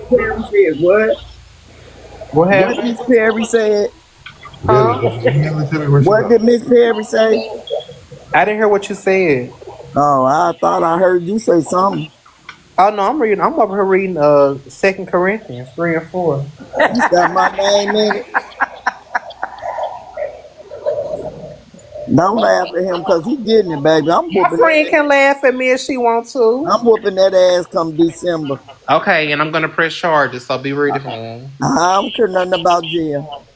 Perry said what? What What happened? Miss Perry said? Huh? You never tell me where she What go. did Miss Perry say? I didn't hear what you said. Oh, I thought I heard you say something. Oh no, I'm reading. I'm over here reading Second Corinthians 3 and 4. You got my name in it. Don't laugh at him because he getting it, baby. I'm My whooping friend that can ass. laugh at me if she wants to. I'm whooping that ass come December. Okay, and I'm gonna press charges, so be ready for him. I don't care nothing about jail.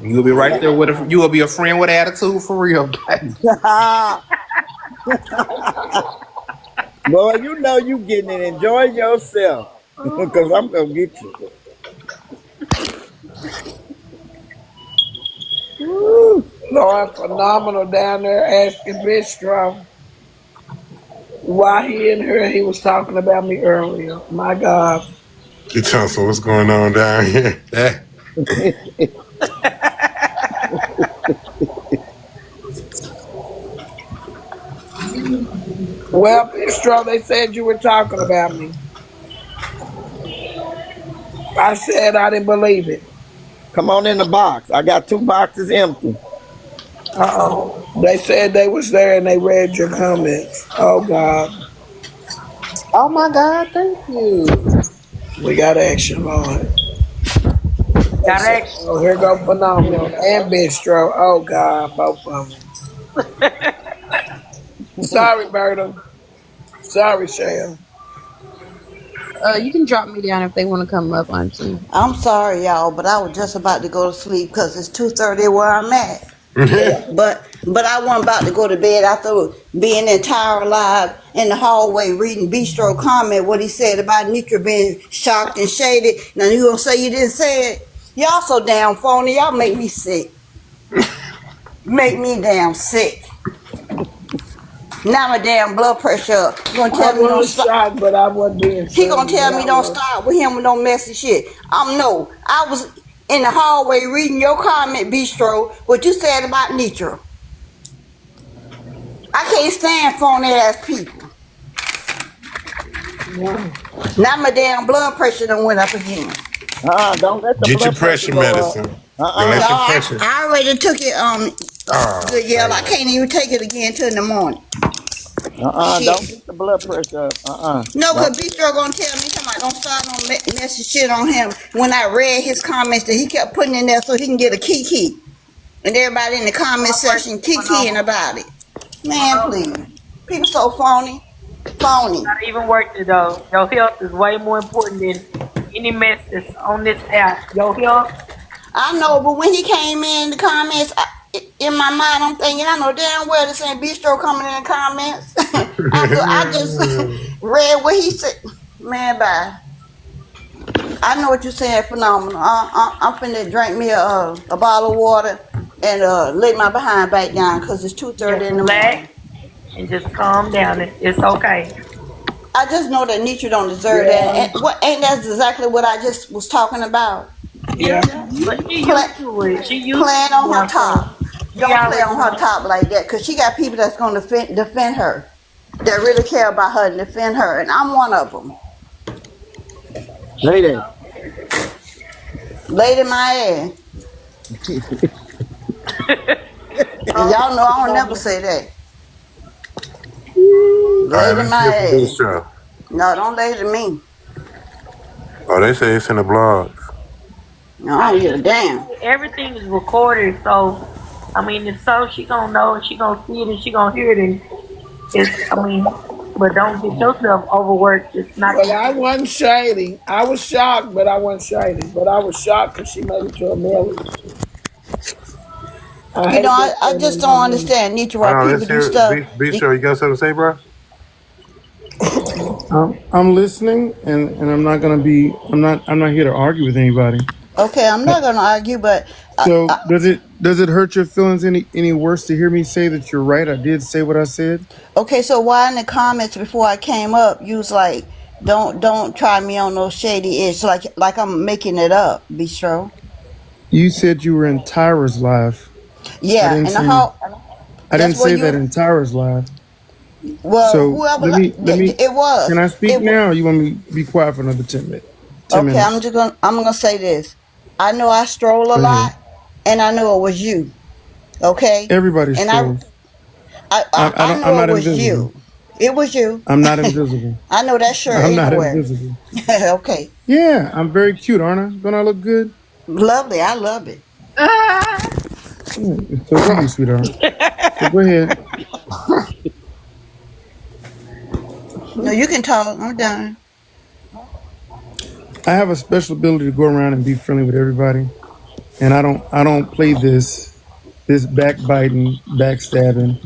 You'll be right there with a. You will be a friend with attitude for real. Boy, you know you getting it. Enjoy yourself. Because I'm going to get you. Woo. Lord, phenomenal down there asking Bistro why he in here. He was talking about me earlier. My God. You tell us what's going on down here. Well, Bistro, they said you were talking about me. I said I didn't believe it. Come on in the box. I got 2 boxes empty. Uh-oh. They said they was there and they read your comments. Oh, God. Oh my God! Thank you. We got action, Lord. Got action. Oh, here go Phenomenal and Bistro. Oh, God, both of them. Sorry, Berta. Sorry, Shell. You can drop me down if they want to come up, Auntie. I'm sorry, y'all, but I was just about to go to sleep because it's 2:30 where I'm at. But I wasn't about to go to bed after being entire live in the hallway reading Bistro comment what he said about Nitra being shocked and shaded. Now you gonna say you didn't say it? Y'all so damn phony. Y'all make me sick. Make me damn sick. Now my damn blood pressure up. You gonna I tell me don't was stop? shocked, but I wasn't being He gonna funny. tell But me I don't was. start with him with no messy shit. No. I was in the hallway reading your comment, Bistro, what you said about Nitra. I can't stand phony ass people. Yeah. Now my damn blood pressure done went up again. Don't let the Get your blood pressure pressure go up. medicine. Go No, let your Uh-uh. pressure. I already took it. Oh, Good yell. I man. can't even take it again till in the morning. Don't Shit. get the blood pressure up. No, cause Don't. Bistro gonna tell me, come on, don't start no messy shit on him. When I read his comments that he kept putting in there so he can get a kiki, and everybody in the comment section kikiing about it. Man, please. People so phony. Phony. Not even worth it though. Your health is way more important than any mess that's on this app. Your health. I know, but when he came in the comments, in my mind, I'm thinking, I know damn well this ain't Bistro coming in the comments. I just read what he said. Man, bye. I know what you're saying, phenomenal. I'm finna drink me a bottle of water and lay my behind back down because it's 2:30 Just in the morning. relax and just calm down. It's okay. I just know that Nietzsche don't deserve that. Yeah. And what ain't that exactly what I just was talking about? Yeah, Yeah. but she Play, used to it. She used to playing it on her now, so top. she Don't play already on her know. top like that because she got people that's going to defend her, that really care about her and defend her. And I'm one of them. Lady. Lady my ass. And y'all know I don't never say that. All right, Lady let's my hear from ass. Bistro. No, don't lady me. Oh, they say it's in the blogs. No, I don't give a damn. Everything is recorded, so I mean, if so, she gonna know and she gonna see it and she gonna hear it. And it's, I mean, but don't get yourself overworked. It's not Well, gonna I wasn't shady. I was shocked, but I wasn't shady. But I was shocked because she made it to a million. I You know, hate I, that I for just them don't young women. understand Nietzsche Hold why on, people let's do hear stuff. Bistro. You got something to say, bro? I'm listening, and I'm not gonna be. I'm not here to argue with anybody. Okay, I'm not gonna argue, but So does it hurt your feelings any worse to hear me say that you're right? I did say what I said. okay. So why in the comments before I came up, you was like, don't try me on no shady itch, like I'm making it up, Bistro. You said you were in Tyra's live. I Yeah, didn't and the say whole I didn't that's what say that you. in Tyra's live. Well, So whoever let me. it Can was I speak it. now? Or you want me to be quiet for another 10 10 Okay, minutes. I'm gonna say this. I know I stroll a Go lot, ahead. and I know it was you. Okay, Everybody and strolls. I I don't. I'm know it not was invisible. you. It was you. I'm not invisible. I know that shirt I'm ain't not nowhere. invisible. Okay, Yeah, I'm very cute, aren't I? Don't I look good? lovely. I love it. Yeah, so do you, sweetheart. So go ahead. No, you can talk. I'm done. I have a special ability to go around and be friendly with everybody, and I don't play this backbiting, backstabbing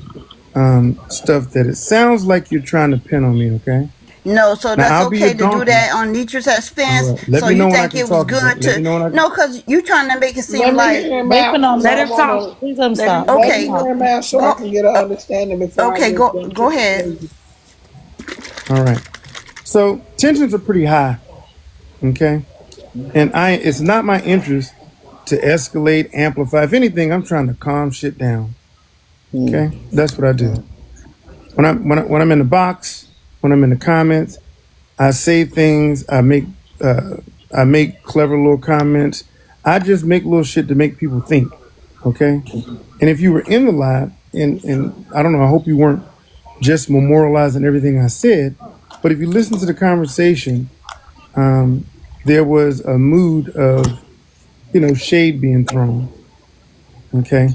stuff that it sounds like you're trying to pin on me. Okay. No, so Now that's I'll be a okay to do donkey. that on Nitra's All expense. right. Let So me you know when I think can it was talk again. good Let me to know when I. no, because you trying to make it seem Let me like hear him Wait for out them. because Let I her talk. wanna Please let him Let stop. him Let let him me okay, talk. hear him out so I go can get an understanding before I okay, just go jump to go ahead. conclusions. All right. So tensions are pretty high. Okay. And it's not my interest to escalate, amplify. If anything, I'm trying to calm shit down. Okay. That's what I do. When I'm in the box, when I'm in the comments, I say things. I make clever little comments. I just make little shit to make people think. Okay. And if you were in the live, and I don't know, I hope you weren't just memorializing everything I said, but if you listen to the conversation, there was a mood of shade being thrown. Okay.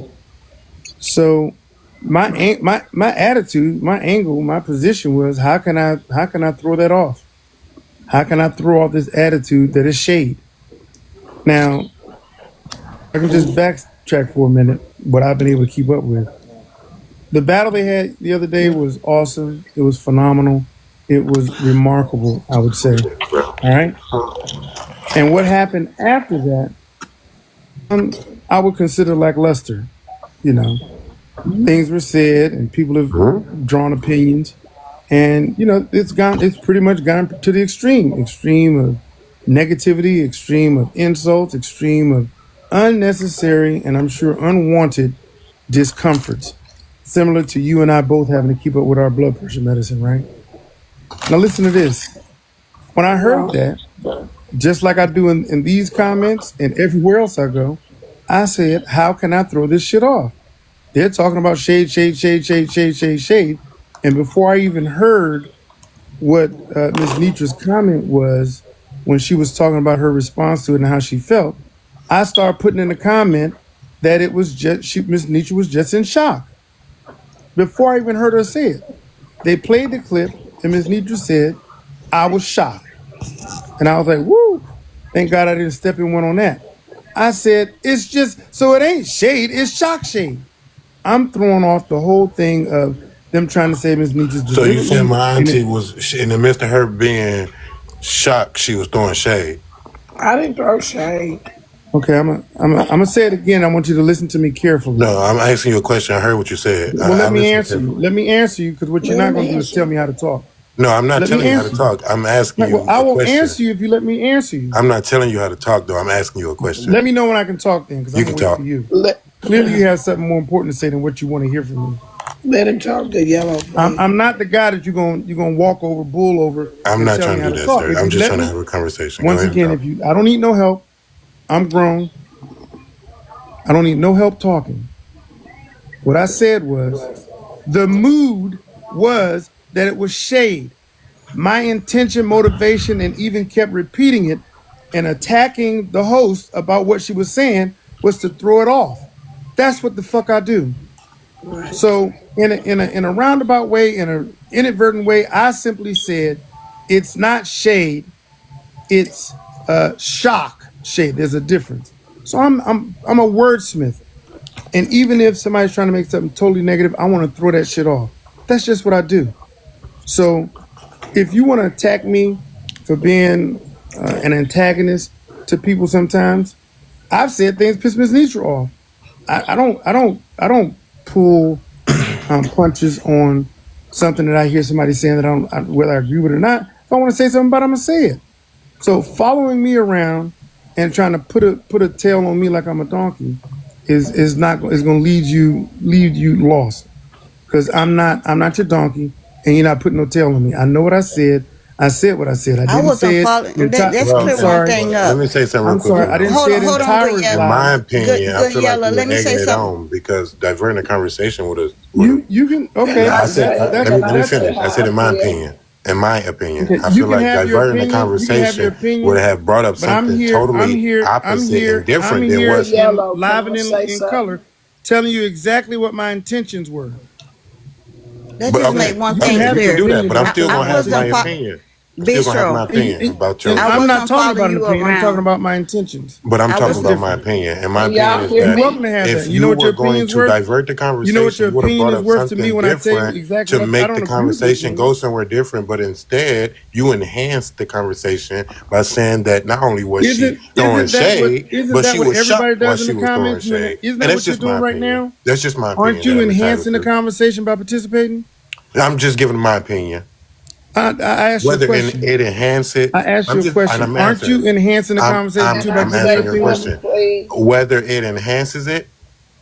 So my attitude, my angle, my position was how can I throw that off? How can I throw off this attitude that is shade? Now I can just backtrack for a minute. What I've been able to keep up with the battle they had the other day was awesome. It was phenomenal. It was remarkable. I would say. All right. And what happened after that, I would consider lackluster. You know, things were said and people have drawn opinions, and it's pretty much gone to the extreme of negativity, extreme of insults, extreme of unnecessary and I'm sure unwanted discomforts, similar to you and I both having to keep up with our blood pressure medicine. Right now, listen to this. When I heard that, just like I do in these comments and everywhere else I go, I said, how can I throw this shit off? They're talking about shade, shade, shade, shade, shade, shade, shade. And before I even heard what Ms. Netra's comment was when she was talking about her response to it and how she felt, I started putting in the comment that it was just Ms. Netra was just in shock. Before I even heard her say it, they played the clip and Ms. Netra said, I was shocked. And I was like, woo, thank God I didn't step in one on that. I said, it's just, so it ain't shade, it's shock shade. I'm throwing off the whole thing of them trying to say Ms. Netra's So you said delivery. my auntie was in the midst of her being shocked, she was throwing shade. I didn't throw shade. Okay, I'm gonna say it again. I want you to listen to me carefully. No, I'm asking you a question. I heard what you said. Well, I let me listened answer you. Let me answer you because what you're Let not him gonna do is answer. tell me how to talk. No, I'm not Let me telling you how to answer you. talk. I'm asking Right, well, you I a will question. answer you if you let me answer you. I'm not telling you how to talk, though. I'm asking you a question. Let me know when I can talk then, because You I'm can gonna wait talk. for you. Let Clearly, you have something more important to say than what you want to hear from me. let him talk to yellow, please. I'm not the guy that you're gonna walk over, bull over, I'm and not tell trying me to how do to that, talk. sir. If I'm you just let trying to me, have a conversation. Go once ahead and again, talk. I don't need no help. I'm grown. I don't need no help talking. What I said was the mood was that it was shade. My intention, motivation, and even kept repeating it and attacking the host about what she was saying was to throw it off. That's what the fuck I do. Right. So in a roundabout way, in an inadvertent way, I simply said it's not shade, it's shock shade. There's a difference. So I'm a wordsmith. And even if somebody's trying to make something totally negative, I want to throw that shit off. That's just what I do. So if you want to attack me for being an antagonist to people, sometimes I've said things piss Miss Netra off. I don't pull punches on something that I hear somebody saying that whether I agree with it or not. If I want to say something about it, I'm gonna say it. So following me around and trying to put a tail on me like I'm a donkey is going to lead you lost, because I'm not your donkey and you're not putting no tail on me. I know what I said. I said what I said. I I didn't wasn't say it. following. Let's Well, clear I'm one sorry. thing let up. me say something real I'm quick, sorry. I Goodyear. didn't Hold say on, it hold on, good entirely In yellow. my live. opinion, I Good feel like yellow. you Let were me egging say it something. on because diverting the conversation would have. You can Can okay. I I said, say? let me Can let I me That's say finish. I said, how I in my feel? opinion, okay. I You feel can like have your diverting the opinion. You can have your conversation would opinion. have brought up But I'm something here. I'm totally here. I'm opposite and here. I'm different than here Good what's. in yellow. Can live I and say in something? color, telling you exactly what my intentions were. Let's But just okay, make one You can thing okay, have we your can do clear. that. opinion, But but I'm I'm still telling you I what gonna my have my wasn't intentions were. opinion. I'm still gonna have my Bistro. opinion about your I I'm opinion. not wasn't talking following about an you opinion. I'm talking around. about my intentions. But I'm I talking That's was. about my different. opinion. And my Can opinion y'all is hear You're that welcome to me? have that. if You know you what were your going opinion's to worth? divert the You know what conversation, your you would have opinion brought is up worth to me something when I tell you different exactly to what I make the don't agree with your conversation opinion. go somewhere different. But instead, you enhanced the conversation by saying that not only was she throwing shade, Isn't but that she what was everybody shocked while does in she the was throwing comments? shade. Isn't And that that's what you're just my doing right opinion. now? That's just my Aren't opinion that you I'm entitled enhancing the to. conversation by participating? I'm just giving my opinion. I asked you a Whether question. it enhance it, I asked you a and question. I'm Aren't answering. you enhancing the conversation I'm Can too by I I'm giving your answering say your opinion? something, question. please? Whether it enhances it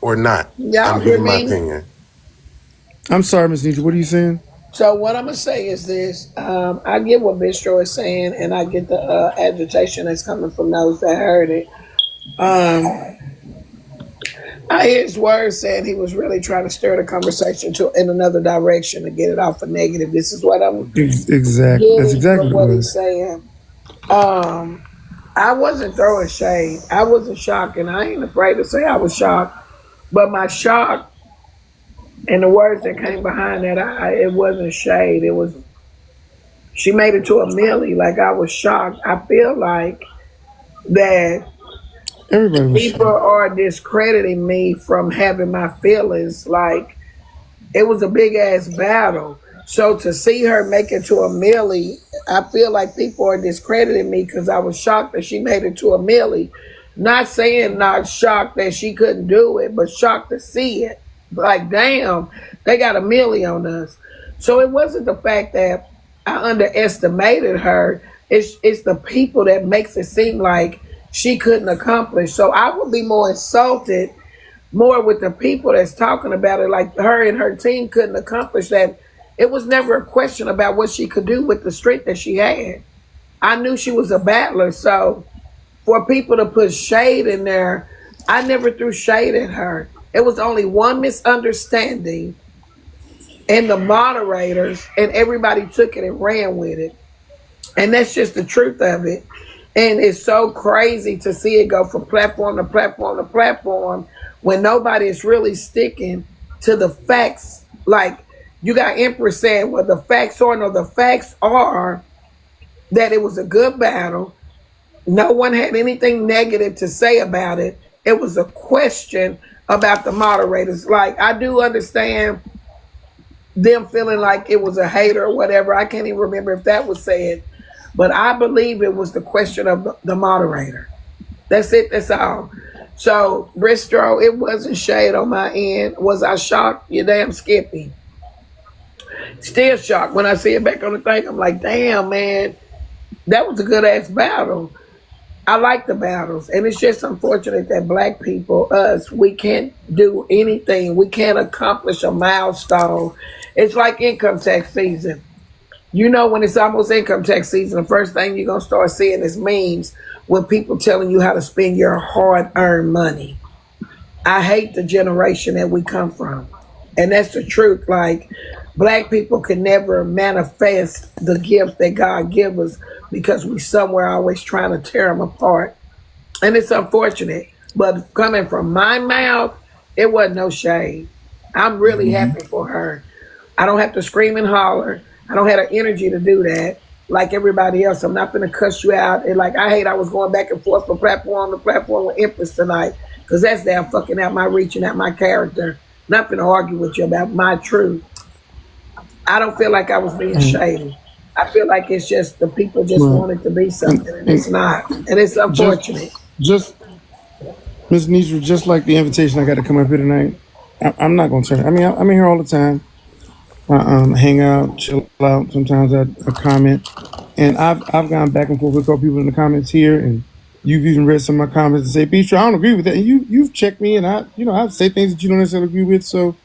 or not, Y'all I'm hear giving my me? opinion. I'm sorry, Miss Netra. What are you saying? So what I'm gonna say is this: I get what Bistro is saying, and I get the agitation that's coming from those that heard it. Um, I hear his words saying he was really trying to stir the conversation to in another direction to get it off a negative. This is what I'm Exactly. That's getting exactly from what it what he's was. saying. Um, I wasn't throwing shade. I wasn't shocked, and I ain't afraid to say I was shocked. But my shock and the words that came behind that, it wasn't shade. It was she made it to a millie. Like I was shocked. I feel like that Everybody was people shocked. are discrediting me from having my feelings. Like it was a big ass battle. So to see her make it to a millie, I feel like people are discrediting me because I was shocked that she made it to a millie. Not saying not shocked that she couldn't do it, but shocked to see it. Like, damn, they got a millie on us. So it wasn't the fact that I underestimated her. It's the people that makes it seem like she couldn't accomplish. So I would be more insulted more with the people that's talking about it, like her and her team couldn't accomplish that. It was never a question about what she could do with the strength that she had. I knew she was a battler, so for people to put shade in there, I never threw shade at her. It was only one misunderstanding, and the moderators and everybody took it and ran with it. And that's just the truth of it. And it's so crazy to see it go from platform to platform to platform when nobody is really sticking to the facts. Like you got Empress saying, well, the facts are, no, the facts are that it was a good battle. No one had anything negative to say about it. It was a question about the moderators. Like I do understand them feeling like it was a hater or whatever. I can't even remember if that was said. But I believe it was the question of the moderator. That's it. That's all. So, Bristro, it wasn't shade on my end. Was I shocked? You damn Skippy. Still shocked. When I see it back on the thing, I'm like, damn, man, that was a good ass battle. I like the battles. And it's just unfortunate that black people, us, we can't do anything. We can't accomplish a milestone. It's like income tax season. You know, when it's almost income tax season, the first thing you're going to start seeing is memes with people telling you how to spend your hard earned money. I hate the generation that we come from. And that's the truth. Like, black people can never manifest the gifts that God gives us because we somewhere always trying to tear them apart. And it's unfortunate. But coming from my mouth, it wasn't no shade. I'm really happy for her. I don't have to scream and holler. I don't have the energy to do that like everybody else. I'm not going to cuss you out. And like, I hate I was going back and forth from platform to platform with Empress tonight because that's damn fucking out my reach and out my character. Not going to argue with you about my truth. I don't feel like I was being shady. I feel like it's just the people just Right. wanted to be something and And it's not. And it's just, unfortunate. just Miss Netra, just like the invitation I got to come up here tonight. I'm not gonna turn. I mean, I'm in here all the time. Hang out, chill out. Sometimes I comment, and I've gone back and forth with a couple people in the comments here, and you've even read some of my comments and say, "Beatrice, I don't agree with that." And you've checked me, and I say things that you don't necessarily agree with. So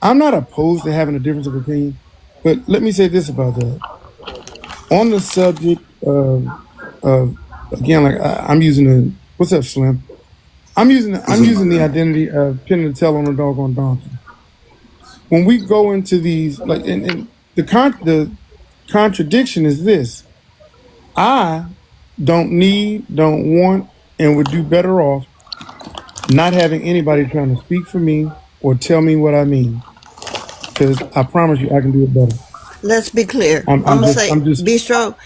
I'm not opposed to having a difference of opinion, but let me say this about that: On the subject of again, like I'm using the what's up, Slim? I'm using the identity of pin and tail on a doggone donkey. When we go into these, like, and the contradiction is this: I don't need, don't want, and would do better off not having anybody trying to speak for me or tell me what I mean, because I promise you, I can do it better. Let's be clear. I'm gonna say, I'm just. Bistro.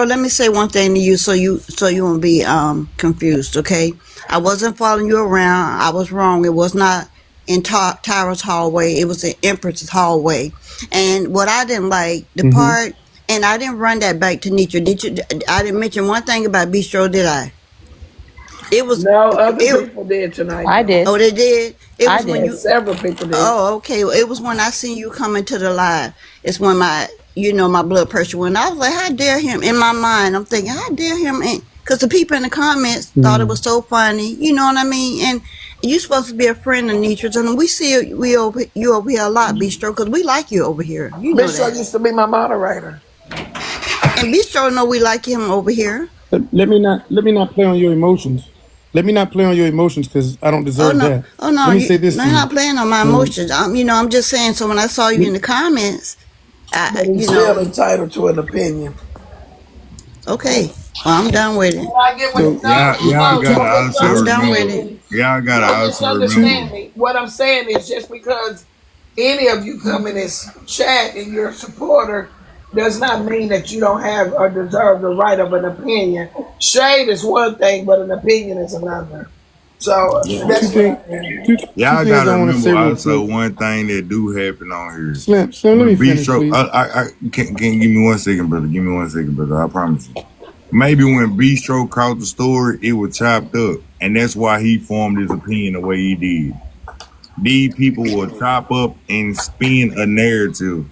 Let me say one thing to you, so you won't be confused. Okay, I wasn't following you around. I was wrong. It was not in Tyra's hallway. It was in Empress's hallway. And what I didn't like the Mm-hmm. part, and I didn't run that back to Netra. Did you? I didn't mention one thing about Bistro, did I? It was No, other it. people did tonight, I though. did. Oh, they did. It I was when did. And you. several people did. Oh, okay. It was when I seen you coming to the live. It's when my blood pressure went. I was like, how dare him? In my mind, I'm thinking, how dare him? Because the people in the comments thought it was so funny. You know what I mean? And you supposed to be a friend of Nitra's, and we see you over here a lot, Bistro, because we like you over here. You know Bistro that. used to be my moderator. And Bistro know we like him over here. Let me not play on your emotions. Let me not play on your emotions because I don't Oh deserve no, that. oh no, Let me say this you're to you. not playing on my emotions. I'm just saying. So when I saw you in the comments, But he's still entitled to an opinion. Okay, well, I'm done with it. I get what Y'all gotta also I'm done with remember. it. Y'all gotta also misunderstand remember. me. What I'm saying is just because any of you come in this chat and you're a supporter does not mean that you don't have or deserve the right of an opinion. Shade is one thing, but an opinion is another. So that's what I mean. Two Y'all things gotta I want to say remember real also quick. one thing that do happen on here. Slim, let me When finish, Bistro, please. I can't give me 1 second, brother. Give me 1 second, brother. I promise you. Maybe when Bistro caught the story, it was chopped up, and that's why he formed his opinion the way he did. These people will chop up and spin a narrative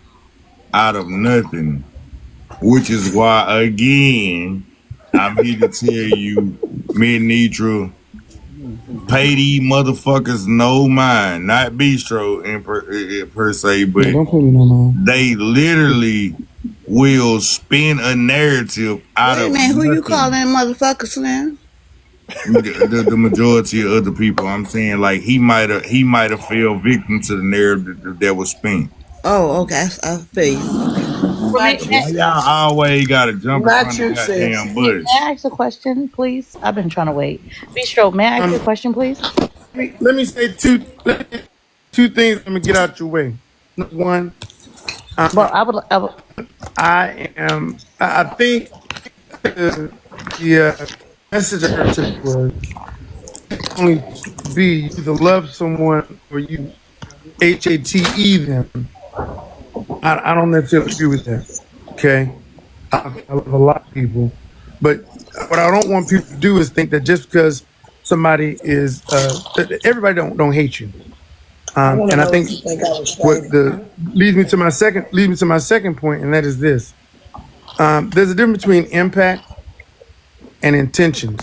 out of nothing, which is why, again, I'm here to tell you, Mid-Netra, pay these motherfuckers no mind, not Bistro per se, but Yeah, don't put me no mind. they literally will spin a narrative out Wait a of minute, who you nothing. calling motherfucker Slim? The majority of other people, I'm saying, like he might have fell victim to the narrative that was spent. Oh, okay, I feel you. Okay. Not you, Why y'all sis. always gotta jump in Not front of you, the sis. goddamn May bus? I ask a question, please? I've been trying to wait. Bistro, may I ask you a question, please? Let me say two things. I'm gonna get out your way. Number one, Well, I would I think the message I heard today was only be you either love someone or you HATE them. I don't necessarily agree with that. Okay, I love a lot of people, but what I don't want people to do is think that just because somebody is that everybody don't hate you. I want to And I know think if you think I was what shady. leads me to my second point, and that is this: there's a difference between impact and intentions,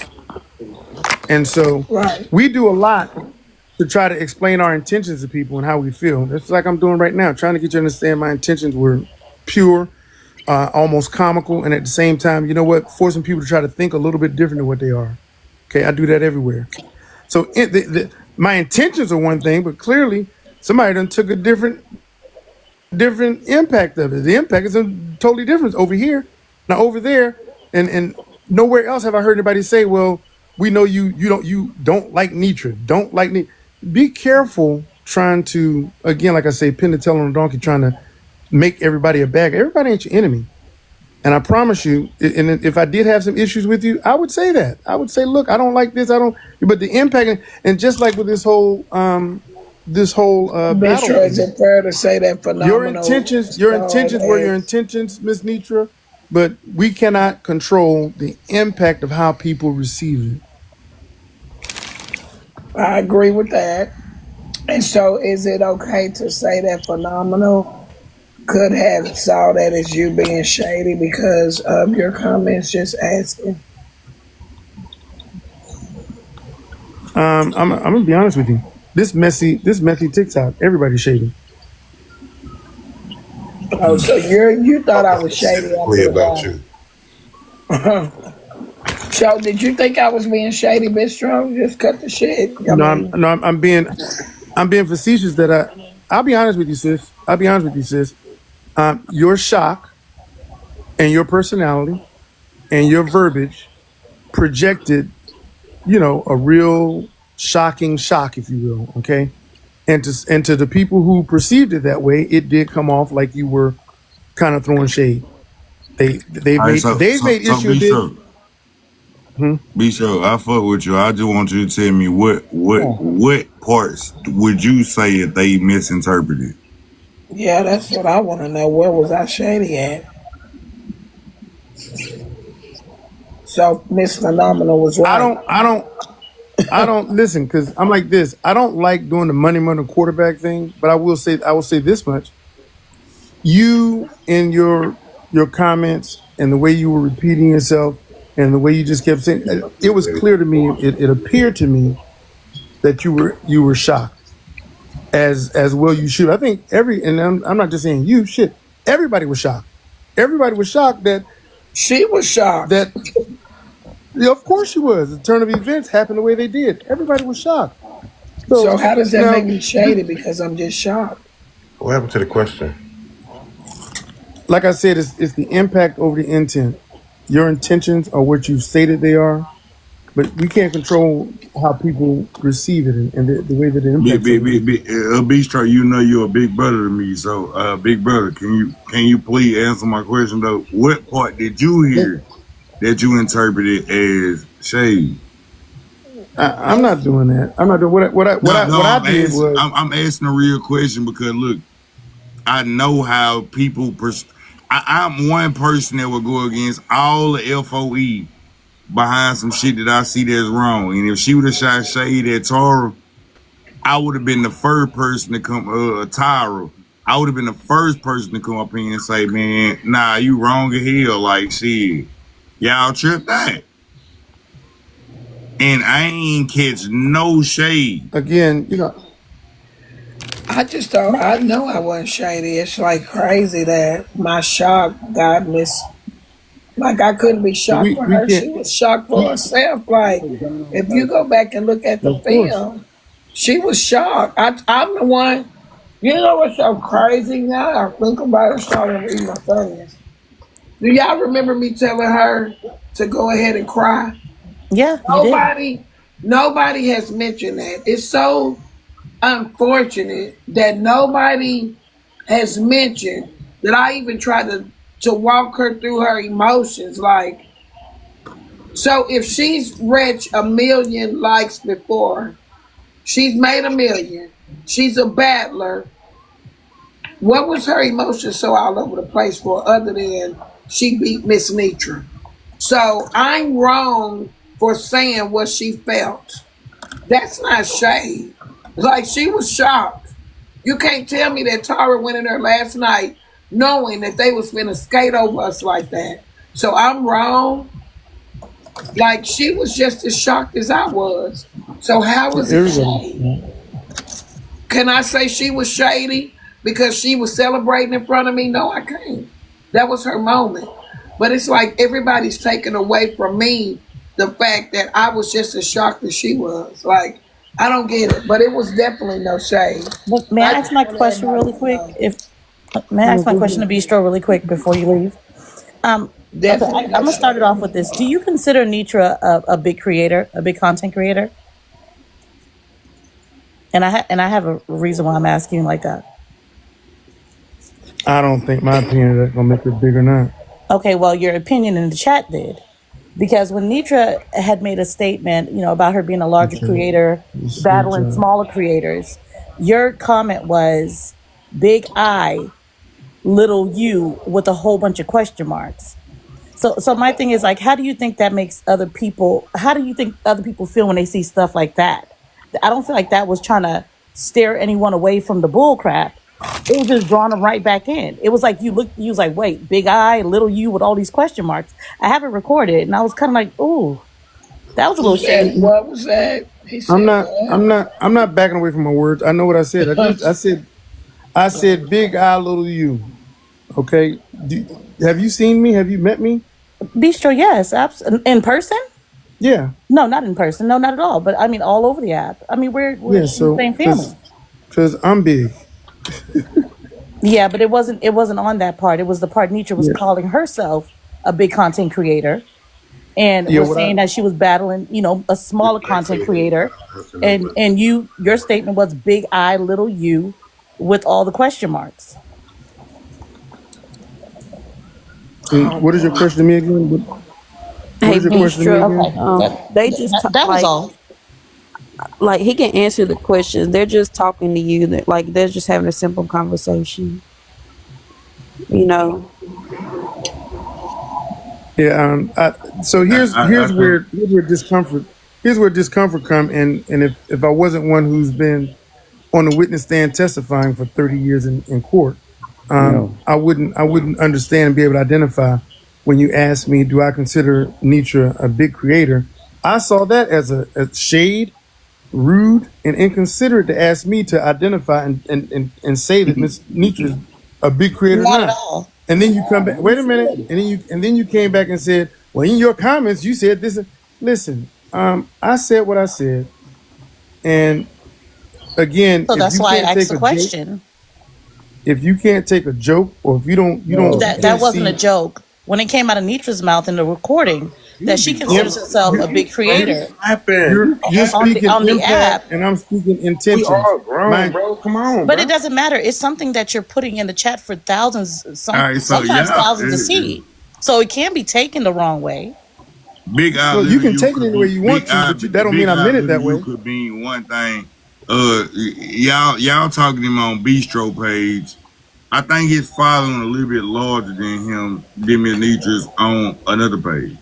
and so Right. we do a lot to try to explain our intentions to people and how we feel. That's like I'm doing right now, trying to get you to understand my intentions were pure, almost comical, and at the same time, you know what, forcing people to try to think a little bit different than what they are. Okay, I do that everywhere. So my intentions are one thing, but clearly somebody done took a different impact of it. The impact is a totally different over here. Now over there, and nowhere else have I heard anybody say, "Well, we know you don't like Netra, don't like Netra." Be careful trying to, again, like I say, pin the tail on a donkey, trying to make everybody a bag. Everybody ain't your enemy. And I promise you, and if I did have some issues with you, I would say that. I would say, look, I don't like this. I don't. But the impact, and just like with this whole battle, Bistro, is it fair to say that phenomenal? your intentions were your intentions, Miss Netra, but we cannot control the impact of how people receive it. I agree with that. And so, is it okay to say that phenomenal could have saw that as you being shady because of your comments? Just asking. I'm gonna be honest with you. This messy TikTok, everybody's shady. Oh, so you thought I was shady after Specifically the about fact. you. So, did you think I was being shady, Bistro? Just cut the shit. I No, mean, I'm being facetious. I'll be honest with you, sis. I'll be honest with you, sis. Your shock and your personality and your verbiage projected, a real shocking shock, if you will. Okay, and to the people who perceived it that way, it did come off like you were kind of throwing shade. They've All right, made so they've so made so issue of be this. sure. Be sure. I fuck with you. I just want you to tell me what parts would you say that they misinterpreted? yeah, that's what I want to know. Where was I shady at? So, Miss Phenomenal was I right. don't I don't I don't listen because I'm like this. I don't like doing the money quarterback thing, but I will say this much. You in your comments and the way you were repeating yourself and the way you just kept saying it was clear to me. It appeared to me that you were shocked as well. You should. I think and I'm not just saying you. Shit, everybody was shocked. Everybody was shocked She was shocked. that. Yeah, of course she was. The turn of events happened the way they did. Everybody was shocked. So, So how does that now, make me shady? Because I'm just shocked. What happened to the question? like I said, it's the impact over the intent. Your intentions are what you've stated they are, but we can't control how people receive it and the way that it impacts other people. Be straight. You know you're a big brother to me. So, big brother, can you please answer my question though? What part did you hear that you interpreted as shade? I'm not doing that. I'm not doing what I I'm did asking. was I'm asking a real question because look, I know how people. I'm one person that will go against all the FOE behind some shit that I see that's wrong. And if she would have shot shade at Tara, I would have been the first person to come. Tyra, I would have been the first person to come up here and say, "Man, nah, you wrong as hell." Like shit, y'all tripped that. And I ain't catch no shade. again. I just don't. I know I wasn't shady. It's like crazy that my shock got Like I couldn't be shocked We for we her. can't. She was shocked for herself. Like if you go back and look at the Of course. film, she was shocked. I'm the one. You know what's so crazy now? I think about it. Starting to read my things. Do y'all remember me telling her to go ahead and cry? Yeah, you did. Nobody has mentioned that. It's so unfortunate that nobody has mentioned that I even tried to walk her through her emotions. Like, so if she's reached 1,000,000 likes before, she's made 1,000,000. She's a battler. What was her emotions so all over the place for other than she beat Miss.Netra? So I'm wrong for saying what she felt. That's not shade. Like she was shocked. You can't tell me that Tara went in there last night knowing that they was finna skate over us like that. So I'm wrong. Like she was just as shocked as I was. So how was it shady? Can I say she was shady because she was celebrating in front of me? No, I can't. That was her moment. But it's like everybody's taking away from me the fact that I was just as shocked as she was. Like, I don't get it. But it was definitely no shade. Well, may I ask my question really quick? May I ask my question to Bistro really quick before you leave? Okay, I'm gonna start it off with this. Do you consider Netra a big creator, a big content creator? And I have a reason why I'm asking like that. I don't think my opinion is gonna make it big or not. Okay, well, your opinion in the chat did. Because when Netra had made a statement, about her being a larger creator, battling smaller creators, your comment was big I, little you, with a whole bunch of question marks. So my thing is like, how do you think that makes other people, how do you think other people feel when they see stuff like that? I don't feel like that was trying to steer anyone away from the bull crap. It was just drawing them right back in. It was like you was like, wait, big I, little you with all these question marks. I have it recorded and I was kind of like, ooh, that was a little shady. What was that? I'm not backing away from my words. I know what I said. I said big I, little you. Okay. Have you seen me? Have you met me? Bistro, yes, in person. Yeah, No, not in person. No, not at all. But I mean, all over the app. I mean, we're yeah. in the So same family. because I'm big. Yeah, but it wasn't on that part. It was the part Nietzsche was Yeah, calling herself a big content creator and yeah. was What I saying that she was battling, a smaller content creator. And your statement was big I, little you, with all the question marks. what is your question to me again? What Hey, is your question to me Bistro. again? Okay, They just that was all. like he can answer the questions. They're just talking to you. Like they're just having a simple conversation. You know. Yeah. So I think here's where discomfort come, and if I wasn't one who's been on the witness stand testifying for 30 years in court, No. I wouldn't understand and be able to identify when you ask me, do I consider Netra a big creator? I saw that as a shade, rude, and inconsiderate to ask me to identify and say that Miss Netra's a big creator or Not at not. all. And then you come back. Wait a minute. And then you came back and said, "Well, in your comments, you said this." Listen, I said what I said, and again, So if that's you why I can't asked take the a joke, question. or if you No. That can't wasn't a see joke. When it came out of Nitra's mouth in the recording, that she imp, considers herself a you, big you creator you're speaking on the impact, app. and I'm speaking We intentions. all grown, My bro. Come on, But it bro. doesn't matter. It's something that you're putting in the chat for thousands, all right. So sometimes yeah, thousands to see. So it can be taken the wrong way. Big eye well, you little can you take it could any way be you want to, but that don't mean big I eye meant it little that you way. could mean one thing. Y'all talking to him on Bistro page. I think his following a little bit larger than him, than Miss Netra's on another page.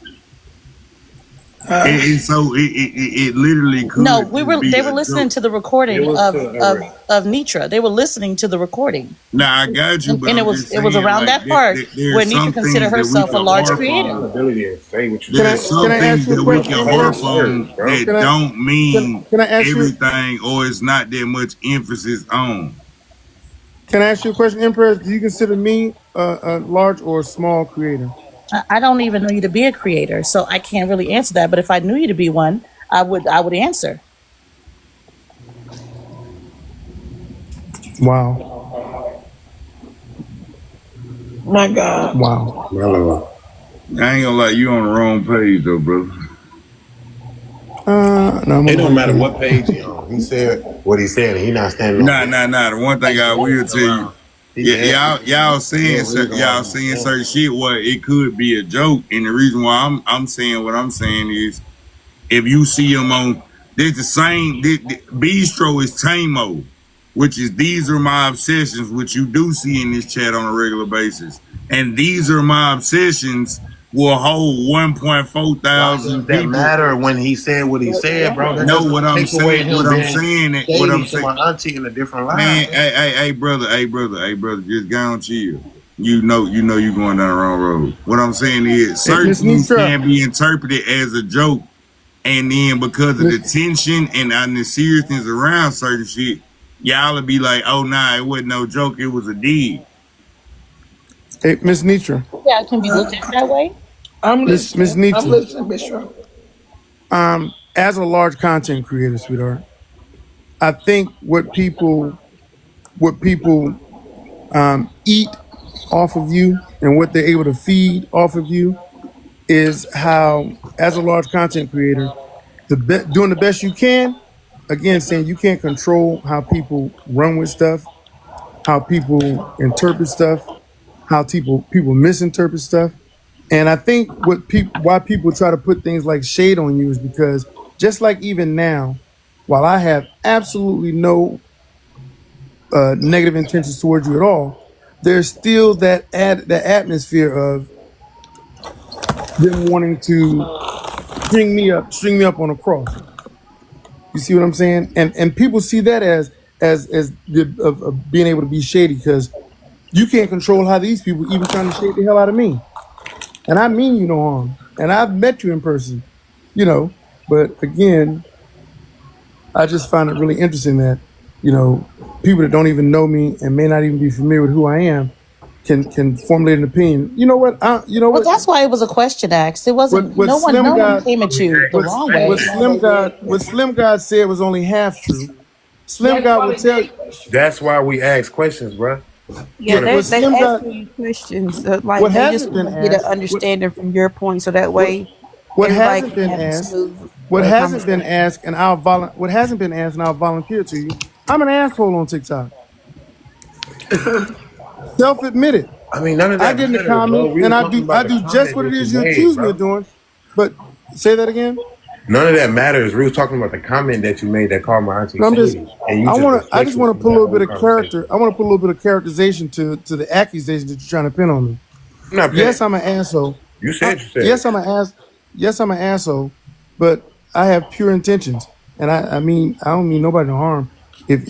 And so it literally No, could just be they a were listening joke. to the recording of Nitra. They were listening to the recording. Now I got you, but And I'm just it was saying, around like that part where there's Nitra some considered things that we herself a can large harp creator. on. Ability to say what you Can I There's feel. can some I things ask you a that we question, can That's harp Empress? hilarious, on bro. that Can I don't mean can I ask you everything or it's not that much emphasis on. can I ask you a question, Empress? Do you consider me a large or a small creator? I don't even know you to be a creator, so I can't really answer that. But if I knew you to be one, I would answer. Wow, My God. wow. My lord. I ain't gonna lie, you on the wrong page though, bro. No, I'm on It the don't right matter page. what page he on. He said what he said, and he not standing on business. Nah. The one thing I will tell you, Around. He yeah, can ask you. y'all Real saying reason why y'all he's saying saying certain shit where it could be a joke, and the reason why I'm saying what I'm saying is if you see him on, there's the same. Bistro is Tamo, which is these are my obsessions, which you do see in this chat on a regular basis, and these are my obsessions will hold 1.4 why does thousand that people. matter when he said what he said, bro? That Know what doesn't I'm take away saying? him being What I'm shady to saying. my auntie in a different Man, line. hey, brother, just go on chill. You know you going down the wrong road. What I'm saying is Hey, certain Miss things Netra, can be interpreted as a joke, and then because of the Miss tension and the seriousness around certain shit, y'all will be like, oh nah, it wasn't no joke, it was a dig. hey, Miss Netra, Yeah, it can be looked at that way. I'm Miss listening. I'm Netra. listening, Bishop. As a large content creator, sweetheart, I think what people eat off of you and what they're able to feed off of you is how, as a large content creator, doing the best you can. Again, saying you can't control how people run with stuff, how people interpret stuff, how people misinterpret stuff. And I think why people try to put things like shade on you is because just like even now, while I have absolutely no negative intentions towards you at all, there's still that atmosphere of them wanting to string me up on a cross. You see what I'm saying? And people see that of being able to be shady because you can't control how these people even trying to shade the hell out of me. And I mean you no harm. And I've met you in person, you know. But again, I just find it really interesting that, people that don't even know me and may not even be familiar with who I am can formulate an opinion. You know what? Well, that's why it was a question asked. It wasn't. What No Slim one God came at you the what wrong way. what Slim God said was only half true. Slim That's God why would they tell did you. question. That's why we ask questions, bro. Yeah, Yeah, What? what they Slim God asking you questions. Like what they just hasn't been want to get an asked understanding from your point, so that what way what everybody hasn't can been have a asked smooth what hasn't been conversation. asked and what hasn't been asked and I'll volunteer to you. I'm an asshole on TikTok. Self admitted. I mean, none of I that get in the matters, bro. comments We and were I talking do about the just comment what it that you is you made, accuse me of bro. doing. But say that again. None of that matters. We were talking about the comment that you made that called my auntie No, I'm just shady, and you just I just deflected want to from put a that little whole bit of conversation. character. I want to put a little bit of characterization to the accusation that you're trying to pin on me. I'm not Yes, pinning. I'm an asshole. You said you said Yes, it. yes, I'm an asshole, but I have pure intentions. And I mean I don't mean nobody no harm. If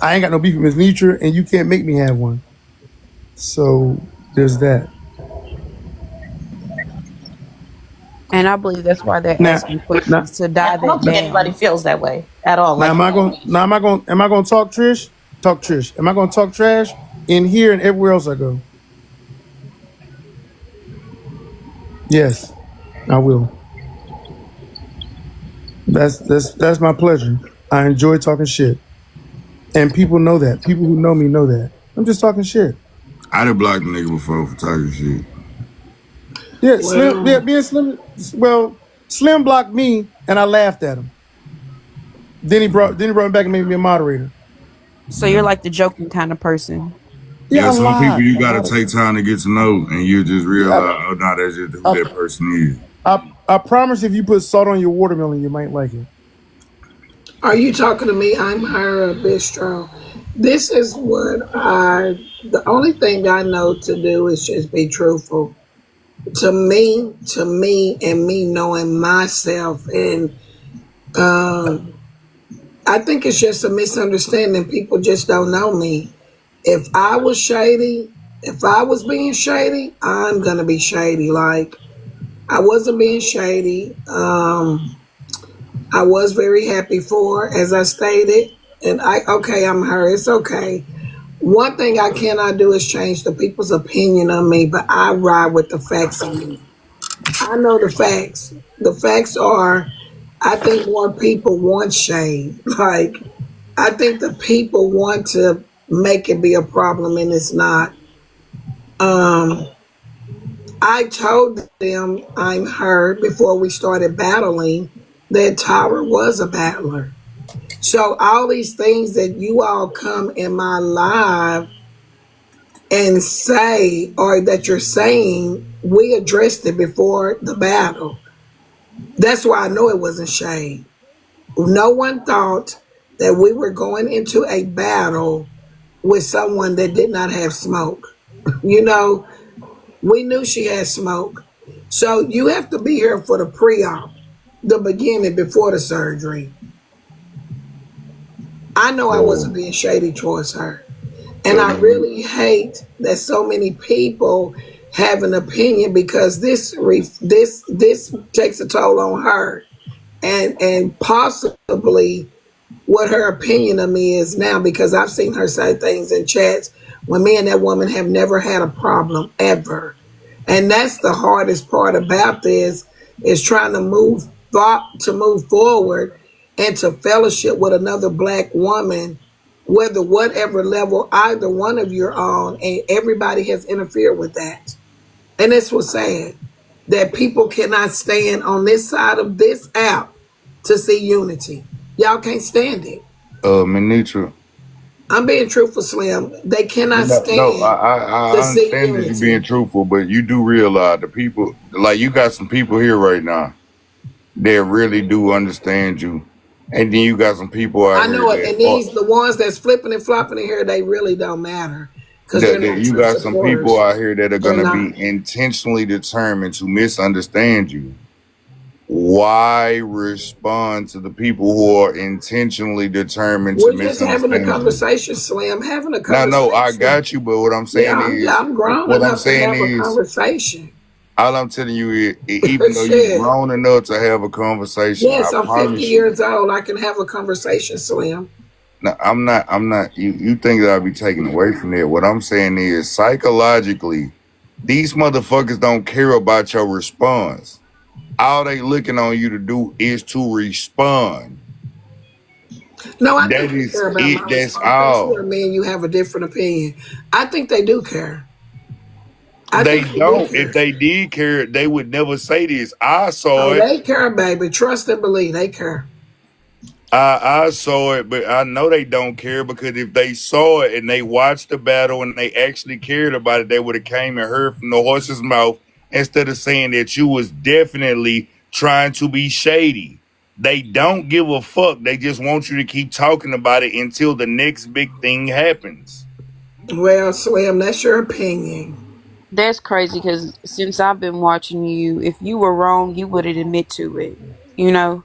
I ain't got no beef with Mrs.Netra and you can't make me have one. So there's that. And I believe that's why they're Now asking now questions to And dive I don't that think anybody down. feels that way at all. now Like, am I gonna talk Trish? Talk Trish. Am I gonna talk trash in here and everywhere else I go? Yes, I will. That's my pleasure. I enjoy talking shit. And people know that. People who know me know that. I'm just talking shit. I'd have blocked a nigga before for talking shit. Yeah, Slim. Yeah, Well, being Slim. Well, Slim blocked me, and I laughed at him. Then he brought me back and made me a moderator. So you're like the joking kind of person. Yeah, Yeah, a some people lot, you a gotta lot of. take time to get to know, and you just Yeah, realize, oh no, that's just who I, that person is. I promise, if you put salt on your watermelon, you might like it. are you talking to me? I'm her bistro. This is the only thing I know to do is just be truthful. And me knowing myself. And I think it's just a misunderstanding. People just don't know me. If I was shady, if I was being shady, I'm going to be shady. Like, I wasn't being shady. I was very happy for her, as I stated. And I'm her. It's okay. One thing I cannot do is change the people's opinion of me, but I ride with the facts of me. I know the facts. The facts are, I think more people want shade. Like, I think the people want to make it be a problem, and it's not. Um, I told them I'm her before we started battling that Tyra was a battler. So all these things that you all come in my live and say, or that you're saying, we addressed it before the battle. That's why I know it wasn't shade. No one thought that we were going into a battle with someone that did not have smoke. You know, we knew she had smoke. So you have to be here for the pre-op, the beginning before the surgery. I know I wasn't being shady towards her. And I really hate that so many people have an opinion, because this takes a toll on her, and possibly what her opinion of me is now, because I've seen her say things in chats when me and that woman have never had a problem ever. And that's the hardest part about this, is trying to move forward and to fellowship with another black woman, whether whatever level either one of you are on, and everybody has interfered with that. And it's what's sad, that people cannot stand on this side of this app to see unity. Y'all can't stand it. Manitra. I'm being truthful, Slim. They cannot No, stand I to see understand that you're being unity. truthful, but you do realize the people, like you got some people here right now that really do understand you, and then you got some people out I here know it. that And are, the ones that's flipping and flopping in here, they really don't matter, because they're that not you true got some people supporters. out here that are They're gonna be not. intentionally determined to misunderstand you. Why respond to the people who are intentionally determined to We're just having a misunderstand you? conversation, Slim. Having a Now, no, I conversation. got you, but what I'm Yeah, saying is, I'm grown what I'm enough to saying have a is, conversation. all I'm telling you is, even though you're Shit. grown enough to have a conversation, I Yes, I'm 50 promise you, years old. I can have a conversation, Slim. No, I'm not. I'm not. You think that I'll be taken away from that? What I'm saying is, psychologically, these motherfuckers don't care about your response. All they looking on you to do is to respond. No, I That think they is care about my it. That's response. That's where all. me and you have a different opinion. I think they do care. I They think they do don't. If care. they did care, they would never say this. I saw Oh, it. they care, baby. Trust and believe. They care. I saw it, but I know they don't care because if they saw it and they watched the battle and they actually cared about it, they would have came and heard from the horse's mouth instead of saying that you was definitely trying to be shady. They don't give a fuck. They just want you to keep talking about it until the next big thing happens. Well, Slim, that's your opinion. That's crazy because since I've been watching you, if you were wrong, you wouldn't admit to it. You know,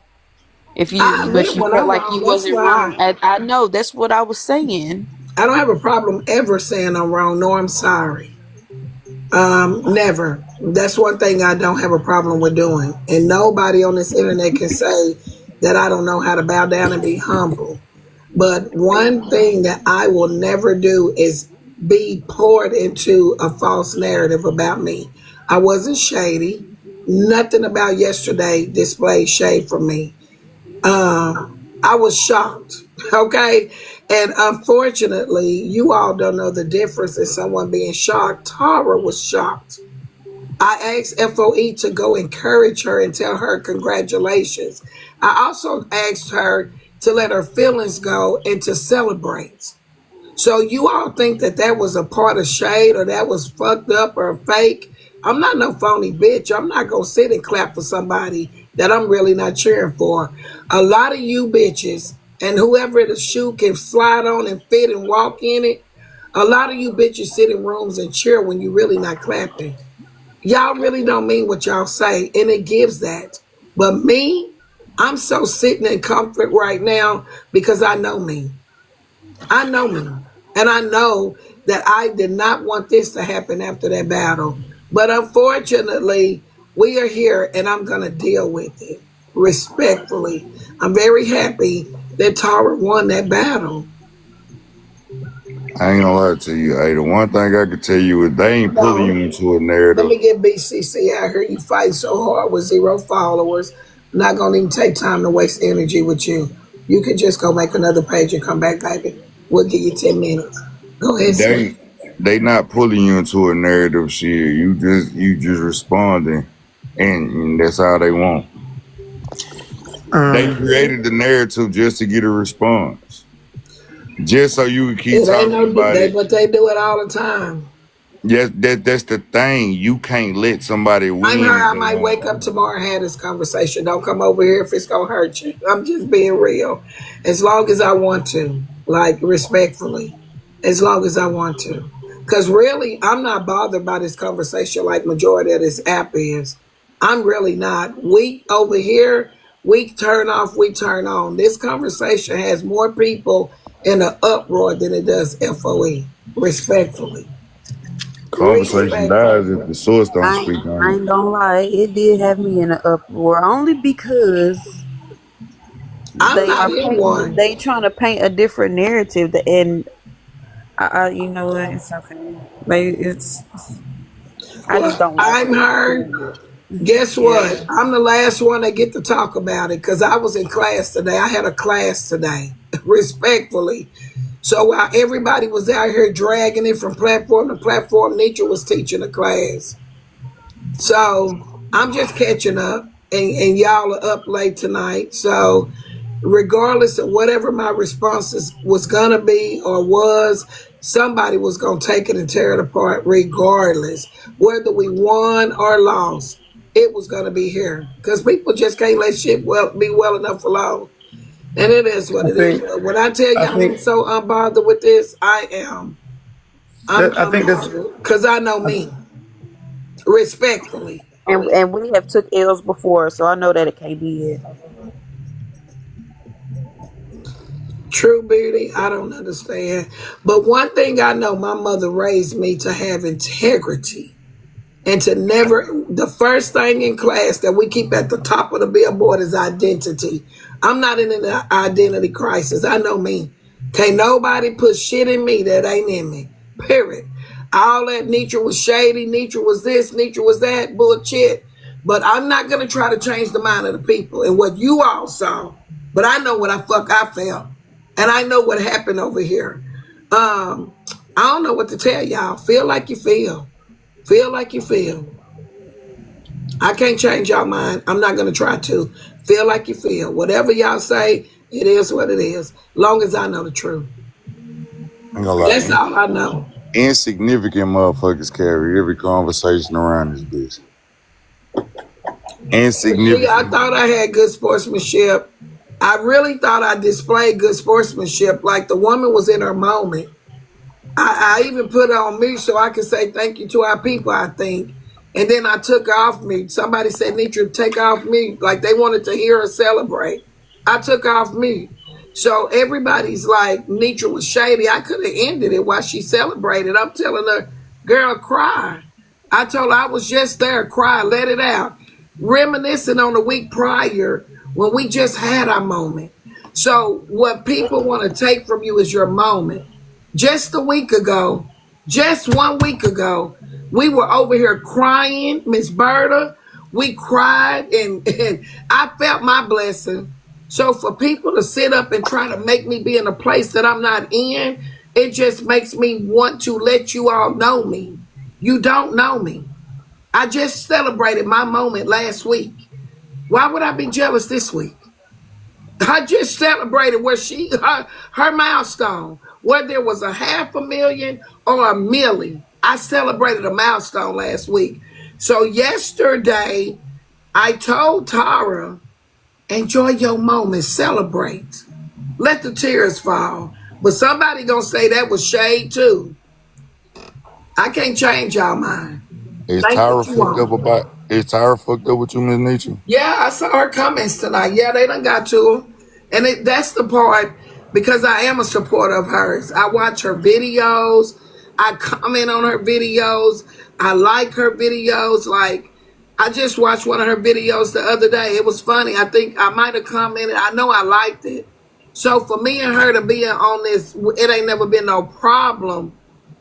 if I but admit you when felt I'm like you wrong. That's wasn't wrong. why I know that's what I was saying. I don't have a problem ever saying I'm wrong. No, I'm sorry. Never. That's one thing I don't have a problem with doing. And nobody on this internet can say that I don't know how to bow down and be humble. But one thing that I will never do is be poured into a false narrative about me. I wasn't shady. Nothing about yesterday displayed shade from me. I was shocked. Okay. And unfortunately, you all don't know the difference in someone being shocked. Tara was shocked. I asked FOE to go encourage her and tell her congratulations. I also asked her to let her feelings go and to celebrate. So you all think that that was a part of shade or that was fucked up or fake? I'm not no phony bitch. I'm not gonna sit and clap for somebody that I'm really not cheering for. A lot of you bitches and whoever the shoe can slide on and fit and walk in it, a lot of you bitches sit in rooms and cheer when you really not clapping. Y'all really don't mean what y'all say, and it gives that. But me, I'm so sitting in comfort right now because I know me. I know me. And I know that I did not want this to happen after that battle. But unfortunately, we are here and I'm going to deal with it respectfully. I'm very happy that Tara won that battle. I ain't gonna lie to you. Hey, the one thing I can tell you is they ain't pulling No, you into a let narrative. me get BCC out here. You fight so hard with 0 followers. I'm not going to even take time to waste energy with you. You could just go make another page and come back, baby. We'll give you 10 minutes. Go ahead, They sweet. they not pulling you into a narrative shit. You just responding, and that's how they want. They created the narrative just to get a response, just so you can keep It ain't talking no, about they, it. but they do it all the time. Yes, that's the thing. You can't let somebody I'm her. win I for might wake up long. tomorrow and have this conversation. Don't come over here if it's gonna hurt you. I'm just being real. As long as I want to, like respectfully, as long as I want to. Because really, I'm not bothered by this conversation like majority of this app is. I'm really not. We over here, we turn off, we turn on. This conversation has more people in an uproar than it does FOE. Respectfully. Conversation dies Respectfully. if the source don't I ain't, speak on I it. ain't gonna lie, it did have me in an uproar only because I'm not in one. they trying to paint a different narrative, and you know what, it's okay. Like I just Well, don't like I'm her. it. Guess Yeah. what? I'm the last one that get to talk about it because I was in class today. I had a class today, respectfully. So while everybody was out here dragging it from platform to platform, Nietzsche was teaching the class. So I'm just catching up, and y'all are up late tonight. So regardless of whatever my responses was gonna be or was, somebody was gonna take it and tear it apart. Regardless, whether we won or lost, it was gonna be here because people just can't let shit be well enough alone. And it is what I it is. think But when I tell I y'all I'm think so unbothered with this, I am. I'm that I think that's unbothered because I know me respectfully. And we have took L's before, so I know that it can't be it. True beauty, I don't understand. But one thing I know, my mother raised me to have integrity and to never, the first thing in class that we keep at the top of the billboard is identity. I'm not in an identity crisis. I know me. Can't nobody put shit in me that ain't in me. Period. All that Netra was shady, Netra was this, Netra was that, bullshit. But I'm not going to try to change the mind of the people and what you all saw. But I know what I felt. And I know what happened over here. I don't know what to tell y'all. Feel like you feel. Feel like you feel. I can't change y'all mind. I'm not going to try to. Feel like you feel. Whatever y'all say, it is what it is. Long as I know the truth. That's all I know. Insignificant motherfuckers carry every conversation around this bitch. Insignificant. I thought I had good sportsmanship. I really thought I displayed good sportsmanship. Like the woman was in her moment. I even put it on me so I could say thank you to our people, I think. And then I took off me. Somebody said, Netra, take off me. Like they wanted to hear her celebrate. I took off me. So everybody's like, Netra was shady. I could have ended it while she celebrated. I'm telling her, girl, cry. I told her I was just there, cry, let it out. Reminiscing on the week prior when we just had our moment. So what people want to take from you is your moment. Just a week ago, just 1 week ago, we were over here crying, Miss Berta. We cried and I felt my blessing. So for people to sit up and try to make me be in a place that I'm not in, it just makes me want to let you all know me. You don't know me. I just celebrated my moment last week. Why would I be jealous this week? I just celebrated where her milestone, whether it was 500,000 or 1 million. I celebrated a milestone last week. So yesterday, I told Tara, enjoy your moment, celebrate. Let the tears fall. But somebody gonna say that was shade too. I can't change y'all mind. Is Tyra fucked up with you, Miss Netra? Yeah, I saw her comments tonight. Yeah, they done got to her. And that's the part, because I am a supporter of hers. I watch her videos. I comment on her videos. I like her videos. Like, I just watched one of her videos the other day. It was funny. I think I might have commented. I know I liked it. So for me and her to be on this, it ain't never been no problem.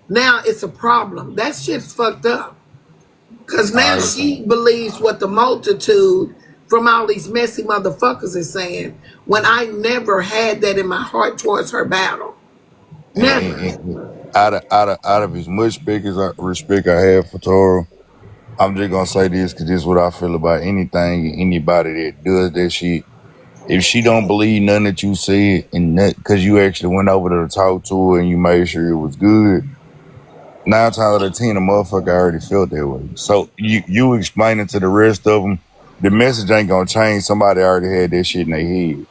Now it's a problem. That shit's fucked up. Because now she believes what the multitude from all these messy motherfuckers is saying, when I never had that in my heart towards her battle. Never. Out of as much respect I have for Tara, I'm just gonna say this because this is what I feel about anything and anybody that does that shit. If she don't believe nothing that you said, and because you actually went over there to talk to her and you made sure it was good, 9 times out of 10, the motherfucker already felt that way. So you explaining to the rest of them, the message ain't gonna change. Somebody already had that shit in their head.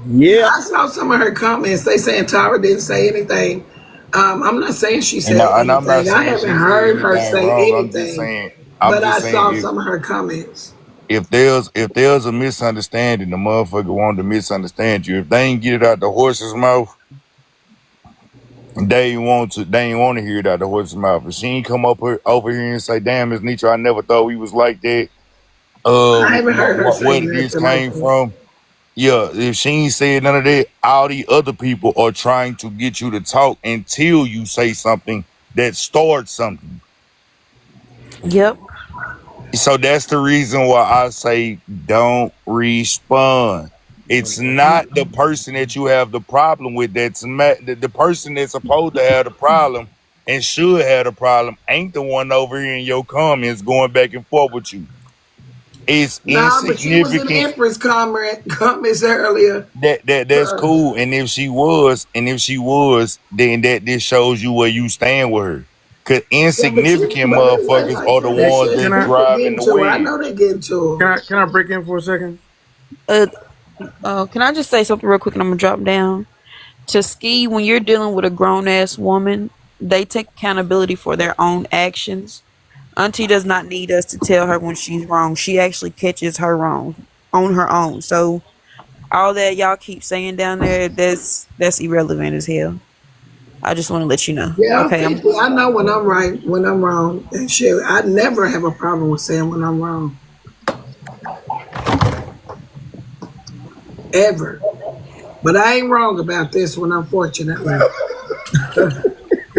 Yeah, I saw some of her comments. They saying Tara didn't say anything. I'm not saying she said anything. I haven't heard her say anything. But I saw some of her comments. If there's a misunderstanding, the motherfucker wanted to misunderstand you. If they ain't get it out the horse's mouth, they ain't want to hear it out the horse's mouth. If she ain't come over here and say, "Damn, Miss Netra, I never thought we was like that." I haven't heard her say where this came from. Yeah, if she ain't said none of that, all the other people are trying to get you to talk until you say something that starts something. Yep. So that's the reason why I say don't respond. It's not the person that you have the problem with that's the person that's supposed to have the problem and should have the problem ain't the one over here in your comments going back and forth with you. It's insignificant. But she was in Empress comments earlier. That's cool. And if she was, then that shows you where you stand with her. Cause insignificant motherfuckers are the ones that driving the wheel. I know they get into her. Can I break in for a second? Can I just say something real quick and I'm gonna drop down? To Ski, when you're dealing with a grown ass woman, they take accountability for their own actions. Auntie does not need us to tell her when she's wrong. She actually catches her wrong on her own. So all that y'all keep saying down there, that's irrelevant as hell. I just want to let you know. Yeah, okay. I know when I'm right, when I'm wrong, and shit. I never have a problem with saying when I'm wrong. Ever. But I ain't wrong about this one, unfortunately.